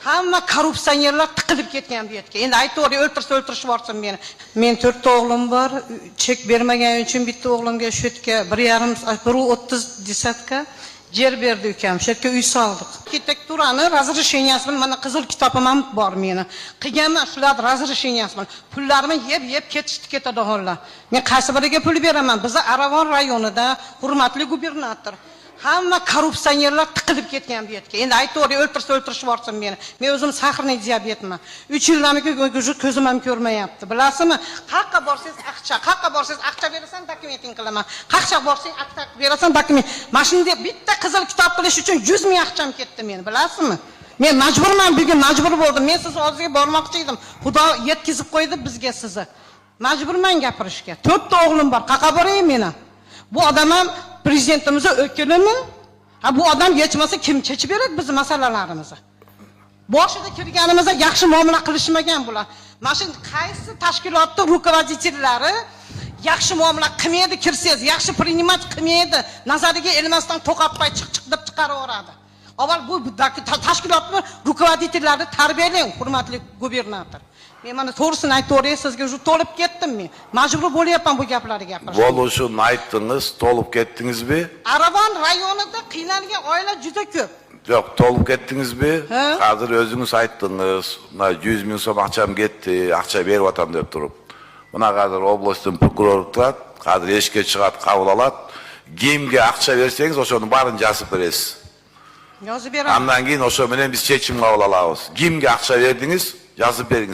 Hamma korrupsionerlar tiqilib ketgan bu yerga. Endi aytavering, o'ltirishib yuborsin meni. Men 4 ta o'g'lim bor. Chek bermagani uchun bitta o'g'limga shu yerga 1,30 desatka yer berdi ukam. Shu yerga uy soldik. Arxitekturani razresheniyasi bilan mana qizil kitobim ham bor meni. Qilganman shular razresheniyasi bilan. Pullarimni yeb ketadi hollar. Men qaysi biriga pul beraman? Biz Aravon rayonida hurmatli gubernator hamma korrupsionerlar tiqilib ketgan bu yerga. Endi aytavering, o'ltirishib yuborsin meni. Men o'zim sahrli diabetman. 3 yildan ko'zim ham ko'rmayapti. Bilasizmi? Qayerga borsangiz aqcha berasan, dokumenting qilaman. Qayerga borsang aqcha berasan, dokument. Mana shunday bitta qizil kitob qilish uchun 100 ming aqcham ketdi meni, bilasizmi? Men majburman, bugun majbur bo'ldim. Men siz oldiga bormoqchi edim. Xudo yetkazib qo'ydi bizga sizni. Majburman gapirishga. 4 ta o'g'lim bor. Qayerga boray meni? Bu odam ham prezidentimiz o'kilimi? Bu odam yechmasa kim chechib beradi biz masalalarimizni? Boshida kirganimizda yaxshi muomala qilishmagan bular. Mana shu qaysi tashkilotning rukovoditellari yaxshi muomala qilmaydi, kirsangiz, yaxshi primat qilmaydi, nazariga ilmasdan to'qab chiq deb chiqaraveradi. Avval bu tashkilotni rukovoditellarni tarbiyalang, hurmatli gubernator. Men mana to'g'risini aytavering, sizga ju to'lib ketdim men. Majbur bo'lyapman bu gaplarga gapirishga. Bo'lishini aytdingiz, to'lib ketdingizmi? Aravon rayonida qiynalgan oila juda ko'p. Yo'q, to'lib ketdingizmi? Hozir o'zingiz aytdingiz, 100 ming so'm aqcham ketdi, aqcha beryapman deb turib. Buna hozir oblastdan prokuror turadi, hozir eshikka chiqadi, qabul oladi. Kimga aqcha bersangiz, o'shani barini yozib berasiz. Yozib beraman. Undan keyin o'sha bilan biz chechim qabul olamiz. Kimga aqcha berdingiz, yozib bering.